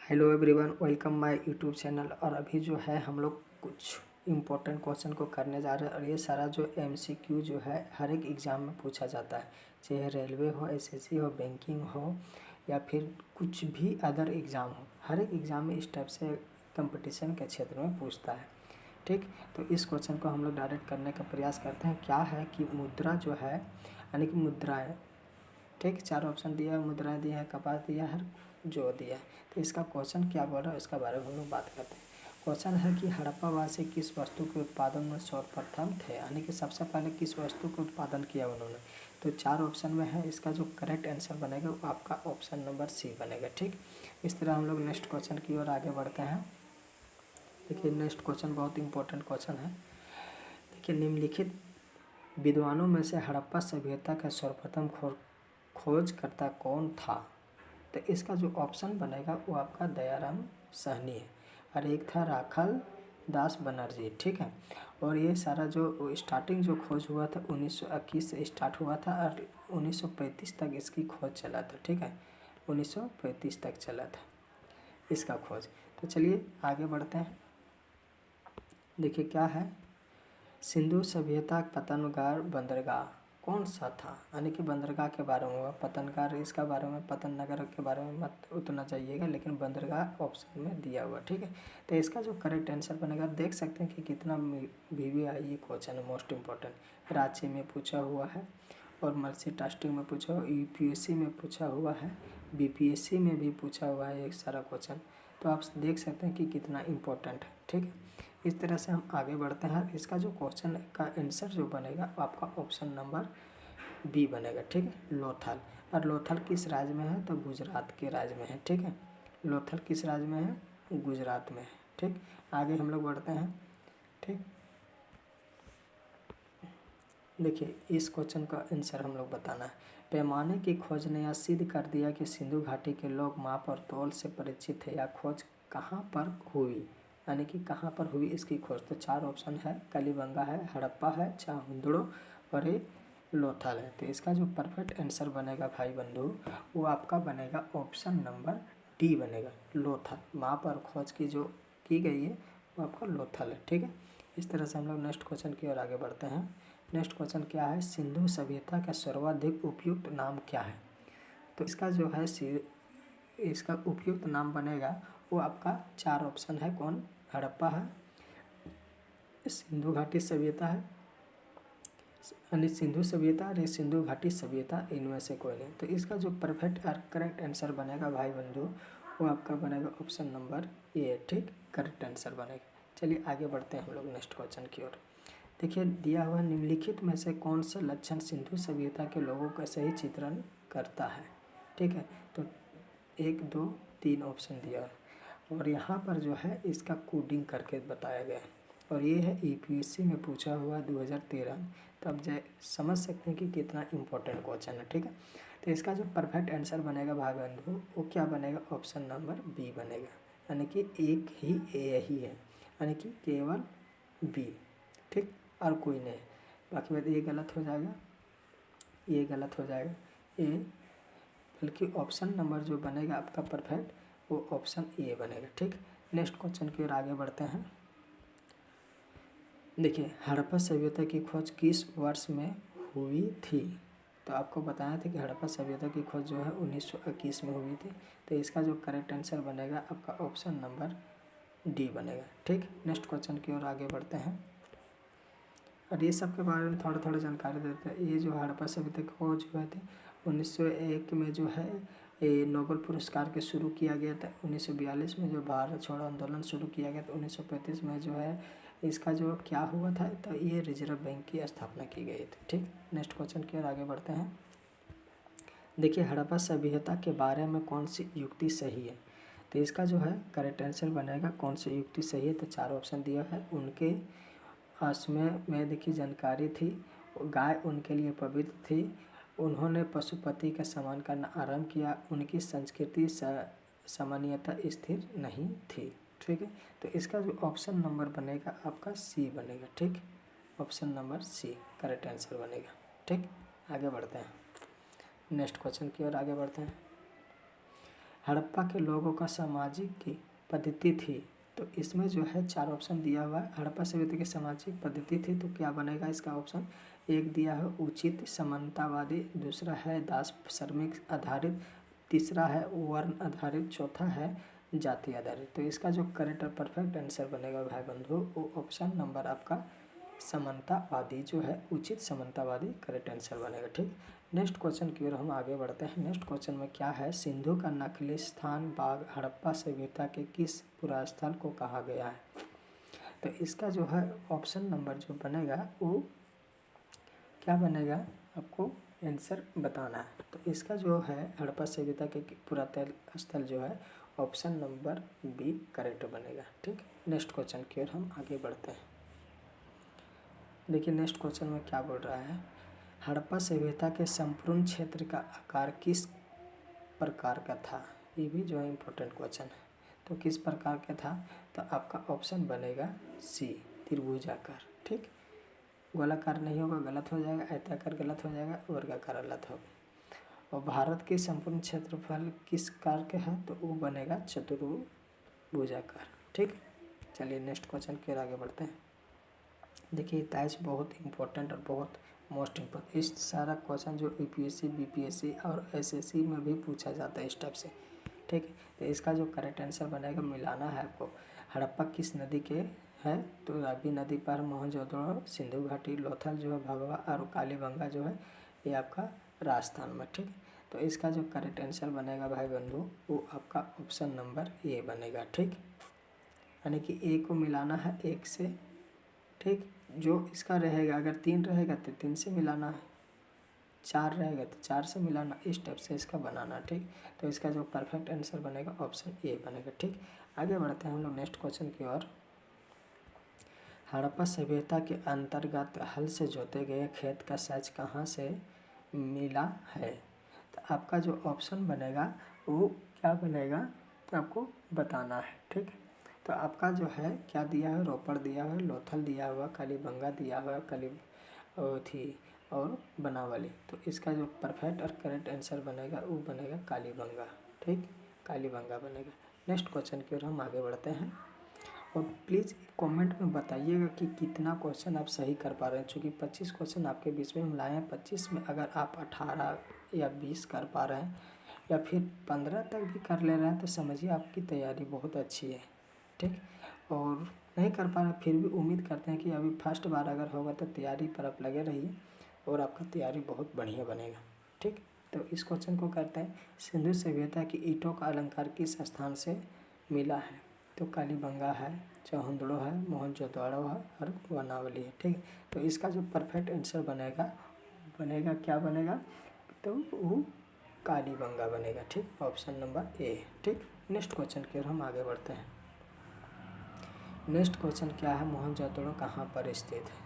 Hello everyone, welcome my YouTube channel. और अभी जो है हम लोग कुछ इम्पोर्टेंट क्वेश्चन को करने जा रहे हैं। और ये सारा जो एमसीक्यू जो है हर एक एग्ज़ाम में पूछा जाता है, चाहे रेलवे हो, एसएससी हो, बैंकिंग हो या फिर कुछ भी अदर एग्ज़ाम हो। हर एक एग्ज़ाम में इस टाइप से कंपटीशन के क्षेत्र में पूछता है। ठीक, तो इस क्वेश्चन को हम लोग डायरेक्ट करने का प्रयास करते हैं। क्या है कि मुद्रा जो है, यानी कि मुद्राएँ, ठीक, चार ऑप्शन दिया है, मुद्राएं दिया है, कपास दिया है, जो दिया है। तो इसका क्वेश्चन क्या बोल रहा है इसका बारे में हम लोग बात करते हैं। क्वेश्चन है कि हड़प्पावासी किस वस्तु के उत्पादन में सर्वप्रथम थे, यानी कि सबसे पहले किस वस्तु का उत्पादन किया उन्होंने। तो चार ऑप्शन में है, इसका जो करेक्ट आंसर बनेगा वो आपका ऑप्शन नंबर सी बनेगा। ठीक, इस तरह हम लोग नेक्स्ट क्वेश्चन की ओर आगे बढ़ते हैं। देखिए नेक्स्ट क्वेश्चन बहुत इंपॉर्टेंट क्वेश्चन है। देखिए, निम्नलिखित विद्वानों में से हड़प्पा सभ्यता का सर्वप्रथम खोजकर्ता कौन था। तो इसका जो ऑप्शन बनेगा वो आपका दयाराम साहनी है, और एक था राखल दास बनर्जी। ठीक है, और ये सारा जो स्टार्टिंग जो खोज हुआ था 1921 से स्टार्ट हुआ था और 1935 तक इसकी खोज चला था। ठीक है, 1935 तक चला था इसका खोज। तो चलिए आगे बढ़ते हैं। देखिए क्या है, सिंधु सभ्यता पतनगार बंदरगाह कौन सा था, यानी कि बंदरगाह के बारे में हुआ। पतनगार इसका बारे में, पतन नगर के बारे में मत उतना चाहिएगा, लेकिन बंदरगाह ऑप्शन में दिया हुआ। ठीक है, तो इसका जो करेक्ट आंसर बनेगा, देख सकते हैं कि कितना VVIE क्वेश्चन है, मोस्ट इम्पोर्टेंट। रांची में पूछा हुआ है और मल्टी टास्किंग में पूछा हुआ, UPSC में पूछा हुआ है, BPSC में भी पूछा हुआ है एक सारा क्वेश्चन। तो आप देख सकते हैं कि कितना इम्पोर्टेंट है। ठीक है, इस तरह से हम आगे बढ़ते हैं। इसका जो क्वेश्चन का आंसर जो बनेगा आपका ऑप्शन नंबर बी बनेगा। ठीक है, लोथल। और लोथल किस राज्य में है, तो गुजरात के राज्य में है। ठीक है, लोथल किस राज्य में है, गुजरात में है। ठीक, आगे हम लोग बढ़ते हैं। ठीक, देखिए इस क्वेश्चन का आंसर हम लोग बताना है। पैमाने की खोज ने यह सिद्ध कर दिया कि सिंधु घाटी के लोग माप और तौल से परिचित है। यह खोज कहाँ पर हुई, यानी कि कहाँ पर हुई इसकी खोज। तो चार ऑप्शन है, कलिबंगा है, हड़प्पा है, चाहुंदड़ो और ये लोथल है। तो इसका जो परफेक्ट आंसर बनेगा भाई बंधु, वो आपका बनेगा ऑप्शन नंबर डी बनेगा, लोथल। माप और खोज की जो की गई है वो आपका लोथल है। ठीक है, इस तरह से हम लोग नेक्स्ट क्वेश्चन की ओर आगे बढ़ते हैं। नेक्स्ट क्वेश्चन क्या है, सिंधु सभ्यता का सर्वाधिक उपयुक्त नाम क्या है। तो इसका जो है इसका उपयुक्त नाम बनेगा वो आपका चार ऑप्शन है। कौन, हड़प्पा है, सिंधु घाटी सभ्यता है, यानी सिंधु सभ्यता और सिंधु घाटी सभ्यता, इनमें से कोई नहीं। तो इसका जो परफेक्ट और करेक्ट आंसर बनेगा भाई बंधु, वो आपका बनेगा ऑप्शन नंबर ए। ठीक, करेक्ट आंसर बनेगा। चलिए आगे बढ़ते हैं हम लोग नेक्स्ट क्वेश्चन की ओर। देखिए दिया हुआ निम्नलिखित में से कौन सा लक्षण सिंधु सभ्यता के लोगों का सही चित्रण करता है। ठीक है, तो 1, 2, 3 ऑप्शन दिया है और यहाँ पर जो है इसका कोडिंग करके बताया गया है। और ये है UPSC में पूछा हुआ 2013। तो अब समझ सकते हैं कि कितना इम्पोर्टेंट क्वेश्चन है। ठीक है, तो इसका जो परफेक्ट आंसर बनेगा भाई बंधु, वो क्या बनेगा, ऑप्शन नंबर बी बनेगा, यानी कि एक ही यही है, यानी कि केवल बी। ठीक, और कोई नहीं। बाकी बात ये गलत हो जाएगा, ये गलत हो जाएगा, ये बल्कि ऑप्शन नंबर जो बनेगा आपका परफेक्ट वो ऑप्शन ए बनेगा। ठीक, नेक्स्ट क्वेश्चन की ओर आगे बढ़ते हैं। देखिए हड़प्पा सभ्यता की खोज किस वर्ष में हुई थी। तो आपको बताया था कि हड़प्पा सभ्यता की खोज जो है 1921 में हुई थी। तो इसका जो करेक्ट आंसर बनेगा आपका ऑप्शन नंबर डी बनेगा। ठीक, नेक्स्ट क्वेश्चन की ओर आगे बढ़ते हैं। और ये सब के बारे में थोड़ा थोड़ा जानकारी देते हैं। ये जो हड़प्पा सभ्यता की खोज हुआ थी 1901 में जो है ये नोबेल पुरस्कार के शुरू किया गया था। 1942 में जो भारत छोड़ो आंदोलन शुरू किया गया था। 1935 में जो है इसका जो क्या हुआ था, तो ये रिजर्व बैंक की स्थापना की गई थी। ठीक, नेक्स्ट क्वेश्चन की ओर आगे बढ़ते हैं। देखिए हड़प्पा सभ्यता के बारे में कौन सी युक्ति सही है। तो इसका जो है करेक्ट आंसर बनेगा कौन सी युक्ति सही है। तो चार ऑप्शन दिया है। उनके उसमें में देखिए जानकारी थी, गाय उनके लिए पवित्र थी, उन्होंने पशुपति का सम्मान करना आरंभ किया, उनकी संस्कृति सामान्यता स्थिर नहीं थी। ठीक है, तो इसका जो ऑप्शन नंबर बनेगा आपका सी बनेगा। ठीक, option number C correct answer बनेगा। ठीक, आगे बढ़ते हैं नेक्स्ट क्वेश्चन की ओर आगे बढ़ते हैं। हड़प्पा के लोगों का सामाजिक की पद्धति थी। तो इसमें जो है 4 ऑप्शन दिया हुआ है। हड़प्पा सभ्यता की सामाजिक पद्धति थी तो क्या बनेगा इसका ऑप्शन? एक दिया है उचित समानतावादी, दूसरा है दास श्रमिक आधारित, तीसरा है वर्ण आधारित, चौथा है जाति आधारित। तो इसका जो करेक्ट और परफेक्ट आंसर बनेगा भाई बंधु वो ऑप्शन नंबर आपका समानतावादी जो है, उचित समानतावादी करेक्ट आंसर बनेगा। ठीक, नेक्स्ट क्वेश्चन की ओर हम आगे बढ़ते हैं। नेक्स्ट क्वेश्चन में क्या है? सिंधु का नकली स्थान बाग हड़प्पा सभ्यता के किस पुरास्थल को कहा गया है? तो इसका जो है ऑप्शन नंबर जो बनेगा वो क्या बनेगा आपको आंसर बताना है। तो इसका जो है हड़प्पा सभ्यता के पुरातन स्थल जो है ऑप्शन नंबर बी करेक्ट बनेगा। ठीक, नेक्स्ट क्वेश्चन की ओर हम आगे बढ़ते हैं। देखिए नेक्स्ट क्वेश्चन में क्या बोल रहा है? हड़प्पा सभ्यता के संपूर्ण क्षेत्र का आकार किस प्रकार का था? ये भी जो है इम्पोर्टेंट क्वेश्चन है। तो किस प्रकार का था? तो आपका ऑप्शन बनेगा सी त्रिभुजाकार। ठीक, गोलाकार नहीं होगा, गलत हो जाएगा, आयताकार गलत हो जाएगा, वर्गाकार गलत होगा। और भारत के संपूर्ण क्षेत्रफल किस कार के है? तो वो बनेगा चतुर्भुजाकार। ठीक, चलिए नेक्स्ट क्वेश्चन की ओर आगे बढ़ते हैं। देखिए टाइप्स बहुत इंपॉर्टेंट और बहुत मोस्ट इम्पोर्टेंट, इस सारा क्वेश्चन जो यूपीएससी बीपीएससी और एसएससी में भी पूछा जाता है इस टाइप से। ठीक है, तो इसका जो करेक्ट आंसर बनेगा मिलाना है आपको। हड़प्पा किस नदी के है? तो रावी नदी पर, मोहनजोदड़ो सिंधु घाटी, लोथल जो है भगवा और कालीबंगा जो है ये आपका राजस्थान में। ठीक, तो इसका जो करेक्ट आंसर बनेगा भाई बंधु वो आपका ऑप्शन नंबर ए बनेगा। ठीक, यानी कि ए को मिलाना है एक से। ठीक, जो इसका रहेगा अगर 3 रहेगा तो 3 से मिलाना है, 4 रहेगा तो 4 से मिलाना, इस टाइप से इसका बनाना। ठीक, तो इसका जो परफेक्ट आंसर बनेगा ऑप्शन ए बनेगा। ठीक, आगे बढ़ते हैं हम लोग नेक्स्ट क्वेश्चन की ओर। हड़प्पा सभ्यता के अंतर्गत हल से जोते गए खेत का साइज कहाँ से मिला है? तो आपका जो ऑप्शन बनेगा वो क्या बनेगा तो आपको बताना है। ठीक, तो आपका जो है क्या दिया है? रोपड़ दिया है, लोथल दिया हुआ, कालीबंगा दिया हुआ, थी और बनावली। तो इसका जो परफेक्ट और करेक्ट आंसर बनेगा वो बनेगा कालीबंगा। ठीक, कालीबंगा बनेगा। नेक्स्ट क्वेश्चन की ओर हम आगे बढ़ते हैं और प्लीज़ कमेंट में बताइएगा कि कितना क्वेश्चन आप सही कर पा रहे हैं। चूँकि 25 क्वेश्चन आपके बीच में हम लाए हैं, 25 में अगर आप 18 या 20 कर पा रहे हैं या फिर 15 तक भी कर ले रहे हैं तो समझिए आपकी तैयारी बहुत अच्छी है। ठीक, और नहीं कर पा रहे फिर भी उम्मीद करते हैं कि अभी फर्स्ट बार अगर होगा तो तैयारी पर आप लगे रहिए और आपका तैयारी बहुत बढ़िया बनेगा। ठीक, तो इस क्वेश्चन को करते हैं। सिंधु सभ्यता की ईंटों का अलंकार किस स्थान से मिला है? तो कालीबंगा है, चौहंदड़ो है, मोहनजोदड़ो है और बनावली है। ठीक, तो इसका जो परफेक्ट आंसर बनेगा क्या बनेगा? तो वो कालीबंगा बनेगा। ठीक, ऑप्शन नंबर ए। ठीक, नेक्स्ट क्वेश्चन की ओर हम आगे बढ़ते हैं। नेक्स्ट क्वेश्चन क्या है? मोहनजोदड़ो कहाँ पर स्थित है?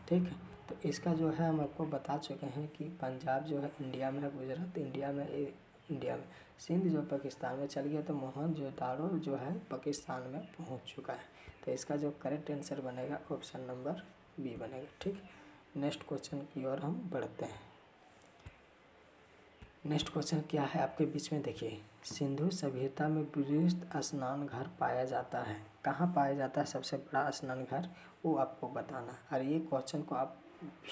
ठीक है, तो इसका जो है हम आपको बता चुके हैं कि पंजाब जो है इंडिया में है, गुजरात इंडिया में, इंडिया में, सिंध जो पाकिस्तान में चल गया तो मोहनजोदड़ो जो है पाकिस्तान में पहुंच चुका है। तो इसका जो करेक्ट आंसर बनेगा ऑप्शन नंबर बी बनेगा। ठीक, नेक्स्ट क्वेश्चन की ओर हम बढ़ते हैं। नेक्स्ट क्वेश्चन क्या है आपके बीच में? देखिए सिंधु सभ्यता में बृहद स्नान घर पाया जाता है, कहाँ पाया जाता है सबसे बड़ा स्नान घर वो आपको बताना। और ये क्वेश्चन को आप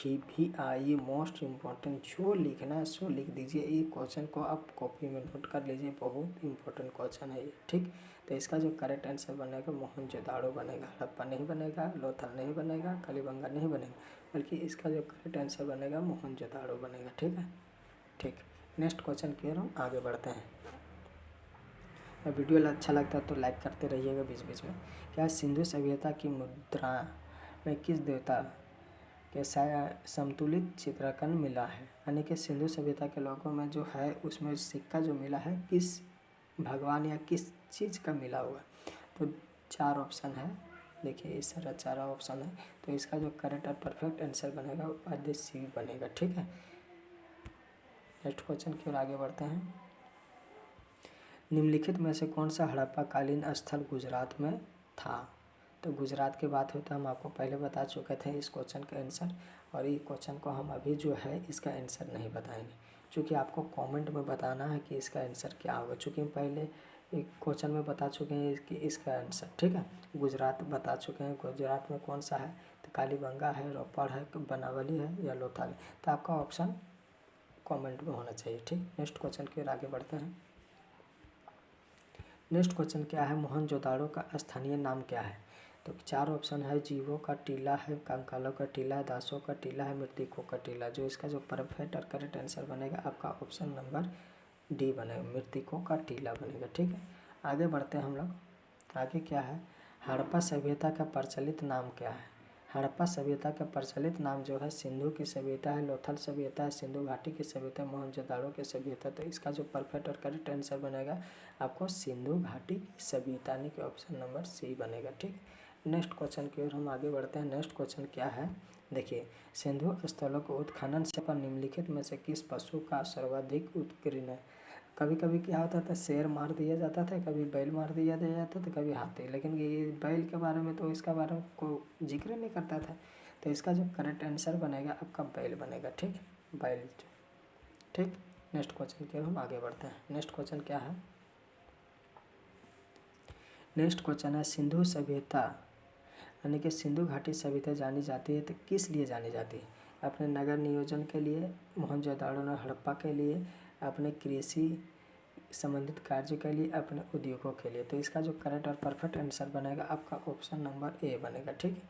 भी आइए मोस्ट इम्पोर्टेंट जो लिखना है सो लिख दीजिए। ये क्वेश्चन को आप कॉपी में नोट कर लीजिए, बहुत इंपॉर्टेंट क्वेश्चन है ये। ठीक, तो इसका जो करेक्ट आंसर बनेगा मोहनजोदड़ो बनेगा, हड़प्पा नहीं बनेगा, लोथल नहीं बनेगा, कालीबंगा नहीं बनेगा, बल्कि इसका जो करेक्ट आंसर बनेगा मोहनजोदड़ो बनेगा। ठीक है, ठीक, नेक्स्ट क्वेश्चन की ओर हम आगे बढ़ते हैं। वीडियो अच्छा लगता है तो लाइक करते रहिएगा बीच बीच में। क्या सिंधु सभ्यता की मुद्रा में किस देवता के समतुलित चित्रांकन मिला है? यानी कि सिंधु सभ्यता के लोगों में जो है उसमें सिक्का जो मिला है किस भगवान या किस चीज़ का मिला हुआ है? तो 4 ऑप्शन है। देखिए इस तरह 4 ऑप्शन है, तो इसका जो करेक्ट और परफेक्ट आंसर बनेगा वो सी बनेगा। ठीक है, नेक्स्ट क्वेश्चन की ओर आगे बढ़ते हैं। निम्नलिखित में से कौन सा हड़प्पा कालीन स्थल गुजरात में था? तो गुजरात की बात हो तो हम आपको पहले बता चुके थे इस क्वेश्चन का आंसर, और ये क्वेश्चन को हम अभी जो है इसका आंसर नहीं बताएंगे। चूँकि आपको कमेंट में बताना है कि इसका आंसर क्या होगा। चूँकि हम पहले एक क्वेश्चन में बता चुके हैं कि इसका आंसर, ठीक है। गुजरात बता चुके हैं, गुजरात में कौन सा है, तो कालीबंगा है, रोपड़ है, बनावली है या लोथल है। तो आपका ऑप्शन कमेंट में होना चाहिए, ठीक। नेक्स्ट क्वेश्चन की ओर आगे बढ़ते हैं। नेक्स्ट क्वेश्चन क्या है, मोहनजोदाड़ो का स्थानीय नाम क्या है। तो 4 ऑप्शन है, जीवों का टीला है, कंकालों का टीला है, दासों का टीला है, मृतकों का टीला। जो इसका जो परफेक्ट और करेक्ट आंसर बनेगा आपका ऑप्शन नंबर डी बनेगा, मृतकों का टीला बनेगा, ठीक है। आगे बढ़ते हैं हम लोग। आगे क्या है, हड़प्पा सभ्यता का प्रचलित नाम क्या है। हड़प्पा सभ्यता का प्रचलित नाम जो है सिंधु की सभ्यता है, लोथल सभ्यता है, सिंधु घाटी की सभ्यता, मोहनजोदाड़ो की सभ्यता। तो इसका जो परफेक्ट और करेक्ट आंसर बनेगा आपको सिंधु घाटी की सभ्यता यानी कि ऑप्शन नंबर सी बनेगा, ठीक। नेक्स्ट क्वेश्चन की ओर हम आगे बढ़ते हैं। नेक्स्ट क्वेश्चन क्या है, देखिए, सिंधु स्थलों को उत्खनन से पर निम्नलिखित में से किस पशु का सर्वाधिक उत्कीर्ण है। कभी कभी क्या होता था, शेर मार दिया जाता था, कभी बैल मार दिया जाता था, कभी हाथी। लेकिन ये बैल के बारे में तो इसका बारे में कोई जिक्र नहीं करता था। तो इसका जो करेक्ट आंसर बनेगा आपका बैल बनेगा, ठीक, बैल, ठीक। नेक्स्ट क्वेश्चन की ओर हम आगे बढ़ते हैं। नेक्स्ट क्वेश्चन क्या है, नेक्स्ट क्वेश्चन है, सिंधु सभ्यता यानी कि सिंधु घाटी सभ्यता जानी जाती है तो किस लिए जानी जाती है। अपने नगर नियोजन के लिए, मोहनजोदाड़ो ने हड़प्पा के लिए, अपने कृषि संबंधित कार्य के लिए, अपने उद्योगों के लिए। तो इसका जो करेक्ट और परफेक्ट आंसर बनेगा आपका ऑप्शन नंबर ए बनेगा, ठीक।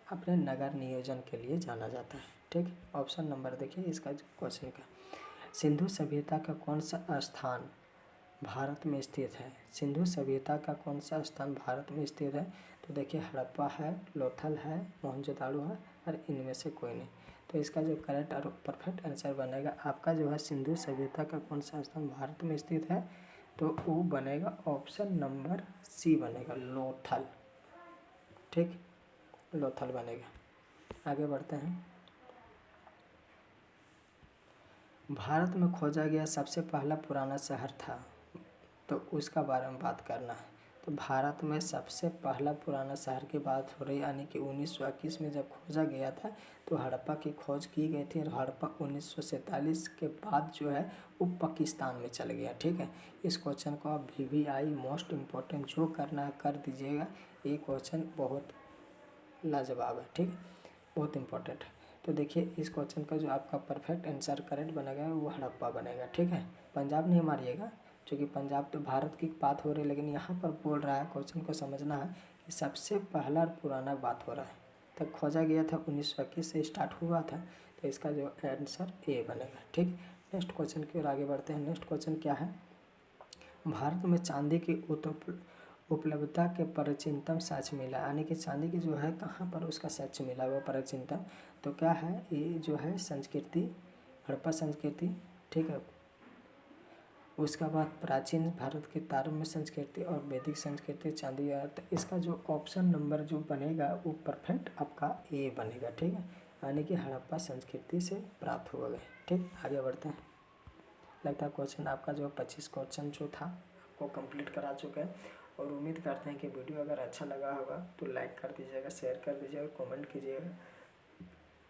अपने नगर नियोजन के लिए जाना जाता है, ठीक। ऑप्शन नंबर देखिए इसका जो क्वेश्चन का, सिंधु सभ्यता का कौन सा स्थान भारत में स्थित है। सिंधु सभ्यता का कौन सा स्थान भारत में स्थित है। तो देखिए, हड़प्पा है, लोथल है, मोहनजोदाड़ो है और इनमें से कोई नहीं। तो इसका जो करेक्ट और परफेक्ट आंसर बनेगा आपका जो है सिंधु सभ्यता का कौन सा स्थान भारत में स्थित है, तो वो बनेगा ऑप्शन नंबर सी बनेगा, लोथल, ठीक, लोथल बनेगा। आगे बढ़ते हैं। भारत में खोजा गया सबसे पहला पुराना शहर था, तो उसका बारे में बात करना है। तो भारत में सबसे पहला पुराना शहर की बात हो रही है, यानी कि 1921 में जब खोजा गया था तो हड़प्पा की खोज की गई थी। और हड़प्पा 1947 के बाद जो है वो पाकिस्तान में चल गया, ठीक है। इस क्वेश्चन को आप VVI मोस्ट इम्पोर्टेंट जो करना है कर दीजिएगा। ये क्वेश्चन बहुत लाजवाब है, ठीक, बहुत इम्पोर्टेंट है। तो देखिए, इस क्वेश्चन का जो आपका परफेक्ट आंसर करेक्ट बनेगा वो हड़प्पा बनेगा, ठीक है। पंजाब नहीं मारिएगा, क्योंकि पंजाब तो भारत की बात हो रही है, लेकिन यहाँ पर बोल रहा है, क्वेश्चन को समझना है कि सबसे पहला पुराना बात हो रहा है। तब खोजा गया था 1921 से स्टार्ट हुआ था। तो इसका जो आंसर ए बनेगा, ठीक। नेक्स्ट क्वेश्चन की ओर आगे बढ़ते हैं। नेक्स्ट क्वेश्चन क्या है, भारत में चांदी की उपलब्धता के प्राचीनतम साक्ष्य मिला, यानी कि चांदी की जो है कहाँ पर उसका साक्ष्य मिला हुआ प्राचीनतम। तो क्या है, ये जो है संस्कृति, हड़प्पा संस्कृति, ठीक है। उसका बाद प्राचीन भारत के ताम्र संस्कृति और वैदिक संस्कृति, चांदी। तो इसका जो ऑप्शन नंबर जो बनेगा वो परफेक्ट आपका ए बनेगा, ठीक है, यानी कि हड़प्पा संस्कृति से प्राप्त हुआ गया, ठीक। आगे बढ़ते हैं। लगता है क्वेश्चन आपका जो 25 क्वेश्चन जो था आपको कंप्लीट करा चुका है। और उम्मीद करते हैं कि वीडियो अगर अच्छा लगा होगा तो लाइक कर दीजिएगा, शेयर कर दीजिएगा, कमेंट कीजिएगा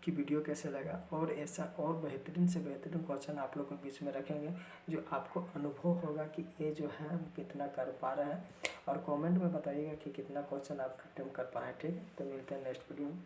कि वीडियो कैसे लगा। और ऐसा और बेहतरीन से बेहतरीन क्वेश्चन आप लोग के बीच में रखेंगे जो आपको अनुभव होगा कि ये जो है हम कितना कर पा रहे हैं। और कमेंट में बताइएगा कि कितना क्वेश्चन आप अटेम्प्ट कर पाए, ठीक है। तो मिलते हैं नेक्स्ट वीडियो में।